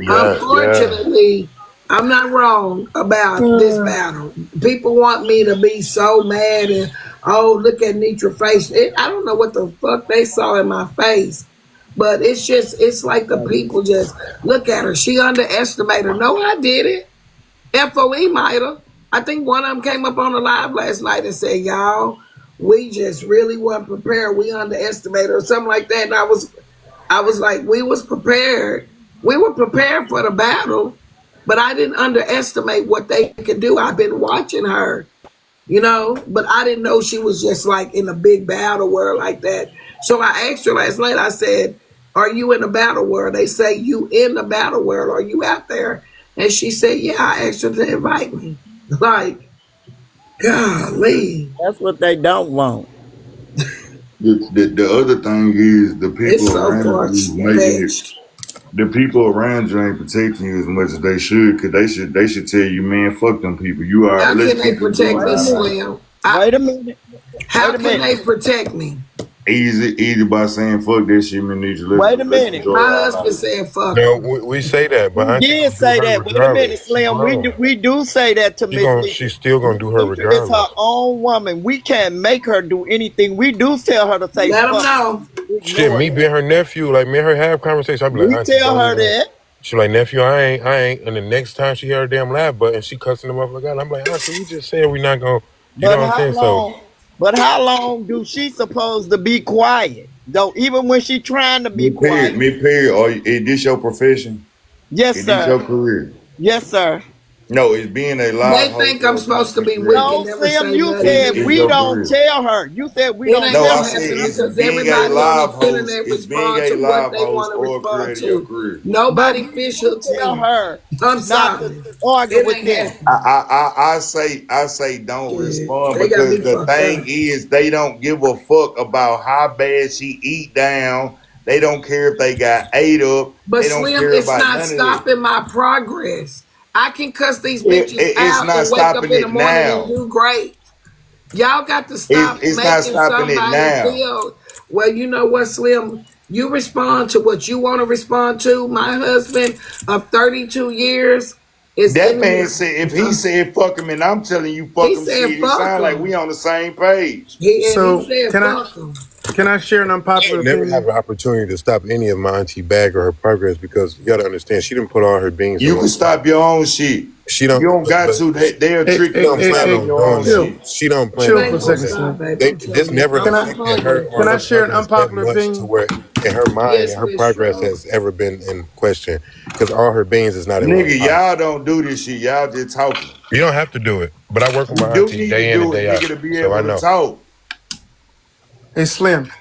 Yeah. Unfortunately, I'm not wrong about this battle. People want me to be so mad and oh, look at Netra face. I don't know what the fuck they saw in my face, but it's like the people just look at her. She underestimated her. No, I didn't. FOE might have. I think one of them came up on the live last night and said, "Y'all, we just really weren't prepared. We underestimated her," or something like that. And I was like, we was prepared. We were prepared for the battle, but I didn't underestimate what they could do. I've been watching her, but I didn't know she was just like in a big battle world like that. So I asked her last night, I said, are you in the battle world? They say, you in the battle world. Are you out there? And she said, yeah, I asked her to invite me. Like, golly. That's what they don't want. The other thing is the It's people so around you making it. far-fetched. The people around you ain't protecting you as much as they should, cause they should tell you, man, fuck them people. You are. How Let's can they keep it protect me, going. Slim? Wait a minute. How Wait a can minute. they protect me? Easy by saying fuck that shit, man. Wait a minute. My husband said fuck No, him. we say that, but We Auntie did gonna do say her that. Wait a minute, regardless. Slim. Hold on. We do say that to Miss Netra. She's still gonna do her Netra is her regardless. own woman. We can't make her do anything. We do tell her to say Let them fuck. know. Shit, me being her nephew, like me and her have conversation. I be like, We Auntie, tell don't her do that. that. She like, nephew, I ain't. And the next time she hear her damn laugh button, she cussing the motherfucker out. I'm like, Auntie, we just said we not gonna. You know But what I'm how saying? long? But how long do she supposed to be quiet? Though even when she trying to be quiet. Is this your profession? Yes, Is this your sir. career? Yes, sir. No, it's being a They live think host I'm or supposed to be content weak creator. No, and never Slim, say you nothing. said Is we your don't career. tell her. You said we It don't ain't No, tell I gonna her. said happen it's because being a everybody on live the host. internet It's being respond a to what live they host want to or respond creator your to. career. But Nobody we fish do hooks tell me. her I'm not to sorry. argue It with ain't them. happening. I say don't Shit. respond They got because me the fucked thing up. is they don't give a fuck about how bad she eat down. They don't care if they got ate up. But They don't Slim, care it's about not none of that. stopping my progress. I can cuss these It, bitches it- it's out not and wake up stopping in the it morning and now. do great. Y'all got to stop It's not making stopping it somebody now. feel, well, you know what, Slim? You respond to what you want to respond to. My husband of 32 years is That in man here. said if he said fuck him and I'm telling you fuck He him said shit, it fuck sounds like we him. on the same page. He So said fuck him. can I share an unpopular She'll never have opinion? an opportunity to stop any of my auntie bag or her progress because you gotta understand she didn't put all her beings in You one can spot. stop your own shit. She You don't don't got to. They'll Hey, trick she hey, you don't into hey, plan stopping hey, on your own doing that. chill, shit. She don't plan It chill on for ain't a gonna doing second, that. stop, Slim. baby. I'm This telling you. never Can I affected her or can I her share an progress that unpopular much to opinion? where in her mind Yes, her Miss progress Rose. has ever been in question because all her beings is not in one Nigga, spot. y'all don't do this shit. Y'all just talking. You don't have to do it, but I work with You my do auntie need to day in and do it, day out, nigga, to be so I able to know. talk. Hey, Slim,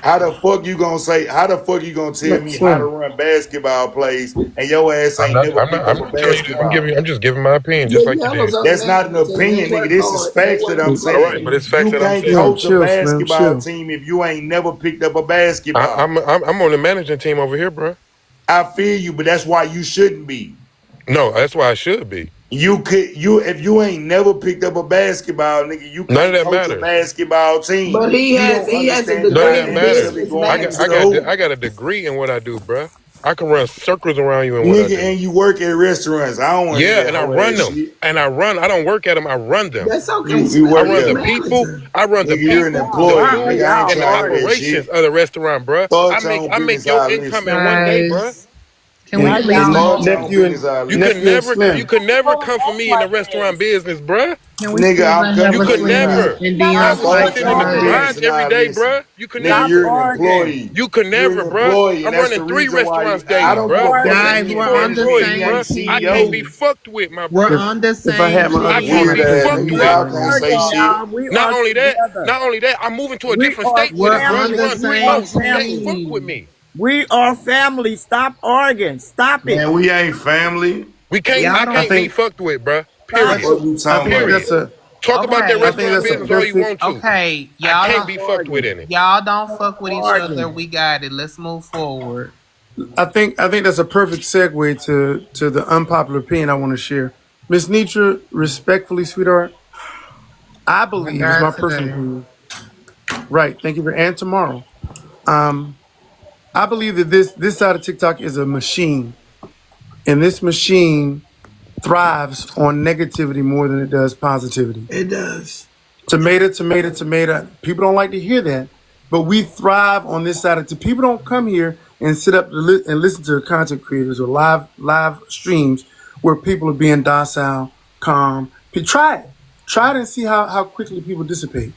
How the fuck you gonna say? How the fuck you gonna tell me how to Slim. run basketball plays and your ass I'm ain't not. never I'm not. picked I'm up a not telling you. basketball? I'm just giving my opinion, just Yeah, like you yellow's did. on the That's not an national team. They opinion, nigga. work This is hard. They facts that work I'm All right, saying. but it's professionally. facts You that I'm can't saying. Slim, coach a chill, Slim, basketball chill. team if you ain't never picked up a basketball. I'm on the managing team over here, bro. I feel you, but that's why you shouldn't be. No, that's why I should be. You if you ain't never picked up a basketball, nigga, you None of can't that coach a matters. basketball team. But he You has don't he has a understand the None of degree that in dynamics of matters. it business going I into got the I management. got hoop. I got a degree in what I do, bro. I can run circles around you in what I Nigga, do. and you work at restaurants. I don't want to hear Yeah, that and I whole run ass them. shit. And I run. I don't work at them. I run them. That's okay, You I Slim. work He run a the at people. manager. I run the nigga, you're an people, the employee. food, Nigga, I ain't and the trying to hear that operations shit. of the restaurant, bro. Start your own I business, make your I income listen. in one day, bro. Guys, can we Now Hey, please y'all hey, move? Start your own nephew business, and I nephew listen. and You Slim. could never Don't come for act me in the like restaurant this. business, bruh. Can we Nigga, please I'm let You coming Heifer for could Slim you. never. and You Dion have to be talk, Start sitting your in the own guys? business garage and every I day, listen. bruh. You could Nigga, Stop you're never. an arguing. employee. You could You're never, an bruh. employee, and I'm that's running the 3 reason why restaurants I daily, don't give bruh. a For fuck if Guys, you less in than we're one on the management, employee, you same ain't bruh. I can't be team. CEO. fucked with, my We're bruh. on the If I same had my I other can't phone, be I'd team. play Weird ass some fucked nigga, music with. y'all right can't now. say Arguing, shit. y'all. We Not are only that, together. I'm moving to a We different are state with We're it, bruh. on To the family. run We 3 same are hosts. You can't family. fuck with team. me. We are family. Stop arguing. Stop it. Man, we ain't family. We can't. Y'all I I don't. can't be think fucked with, bruh. Stop But Period. What it. you I talking think about? Period. that's a Talk about that I okay, think restaurant that's a business all you perfect want to. okay. I Y'all can't don't. be Stop fucked with arguing. in it. Y'all don't fuck Stop with each other. arguing. We got it. Let's move forward. I think that's a perfect segue to the unpopular opinion I want to share. Miss Netra, respectfully, sweetheart, I I believe it's my died personal today. opinion. Right. Thank you for and tomorrow. I believe that this side of TikTok is a machine, and this machine thrives on negativity more than it does positivity. It does. Tomato, tomato, tomato. People don't like to hear that, but we thrive on this side of it. People don't come here and sit up and listen to content creators or live streams where people are being docile, calm. Try it and see how quickly people dissipate.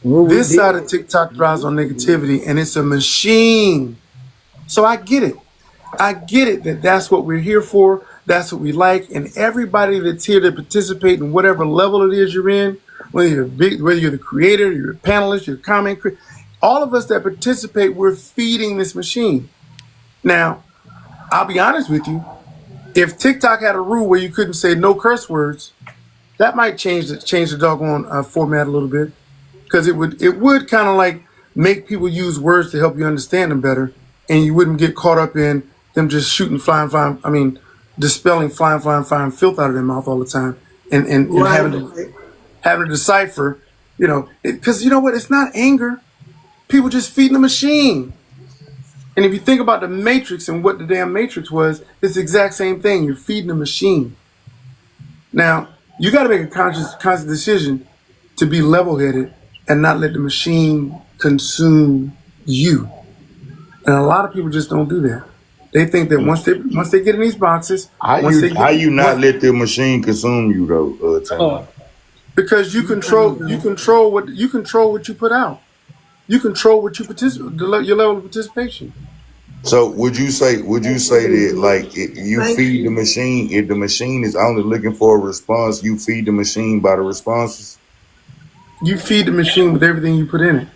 This side of TikTok thrives on negativity, and it's a machine. So I get it. That's what we're here for. That's what we like. And everybody that's here to participate in whatever level it is you're in, whether you're the creator, you're a panelist, you're a comment creator, all of us that participate, we're feeding this machine. Now, I'll be honest with you. If TikTok had a rule where you couldn't say no curse words, that might change the doggone format a little bit, because it would kind of like make people use words to help you understand them better, and you wouldn't get caught up in them just shooting dispelling flying filth out of their mouth all the time, and having to decipher, because you know what? It's not anger. People just feeding the machine. And if you think about the Matrix and what the damn Matrix was, it's the exact same thing. You're feeding the machine. Now, you got to make a conscious decision to be level-headed and not let the machine consume you. And a lot of people just don't do that. They think that once they get in these boxes, how you not let the machine consume you though? Because you control what you put out. You control what you your level of participation. So would you say that like you feed the machine, if the machine is only looking for a response, you feed the machine by the responses? You feed the machine with everything you put in it.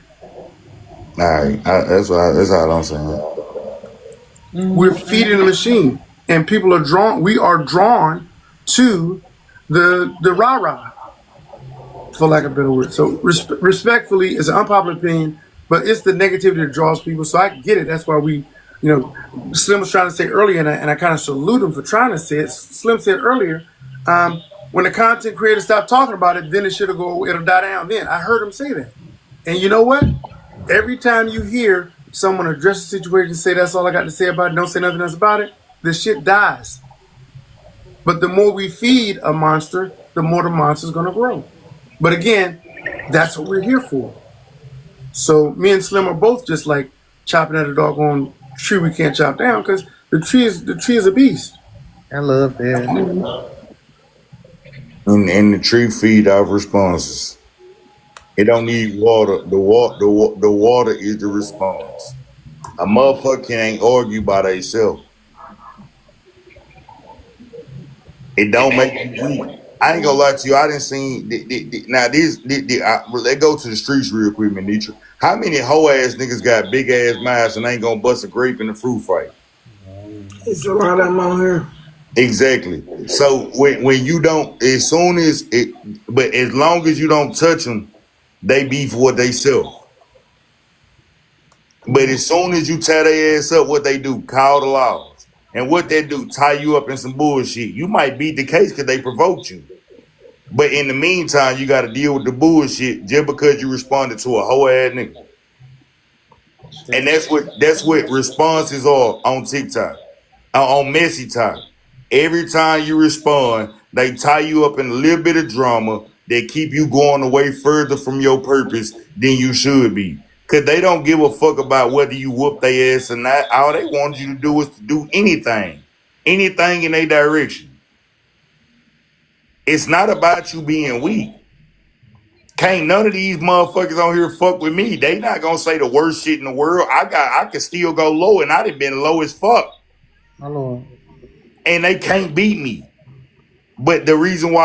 All right, that's how I'm saying. We're feeding the machine, and people are drawn. We are drawn to the rah-rah, for lack of a better word. So respectfully, it's an unpopular opinion, but it's the negativity that draws people. So I get it. That's why Slim was trying to say earlier, and I kind of salute him for trying to say it. Slim said earlier, when the content creator stopped talking about it, then it'll die down. Then I heard him say that, and you know what? Every time you hear someone address the situation and say that's all I got to say about it, don't say nothing else about it, the shit dies. But the more we feed a monster, the more the monster's going to grow. But again, that's what we're here for. So me and Slim are both just like chopping at a doggone tree we can't chop down, because the tree is a beast. I love that. And the tree feed off responses. It don't need water. The water is the response. A motherfucker ain't argue by themselves. It don't make you weak. I ain't gonna lie to you. I didn't see now let's go to the streets real quick, MessyTok. How many hoe ass niggas got big ass mouths and ain't gonna bust a grape in the fruit fight? It's a lot of them on here. Exactly. So when you don't, but as long as you don't touch them, they beef what they sell. But as soon as you tie their ass up, what they do? Call the laws. And what they do? Tie you up in some bullshit. You might beat the case because they provoked you. But in the meantime, you got to deal with the bullshit just because you responded to a hoe ass nigga. And that's what responses are on TikTok, on MessyTok. Every time you respond, they tie you up in a little bit of drama that keep you going away further from your purpose than you should be. Because they don't give a fuck about whether you whoop their ass or not. All they want you to do is to do anything in their direction. It's not about you being weak. Can't none of these motherfuckers on here fuck with me. They not gonna say the worst shit in the world. I can still go low, and I done been low as fuck. My Lord. And they can't beat me. But the reason why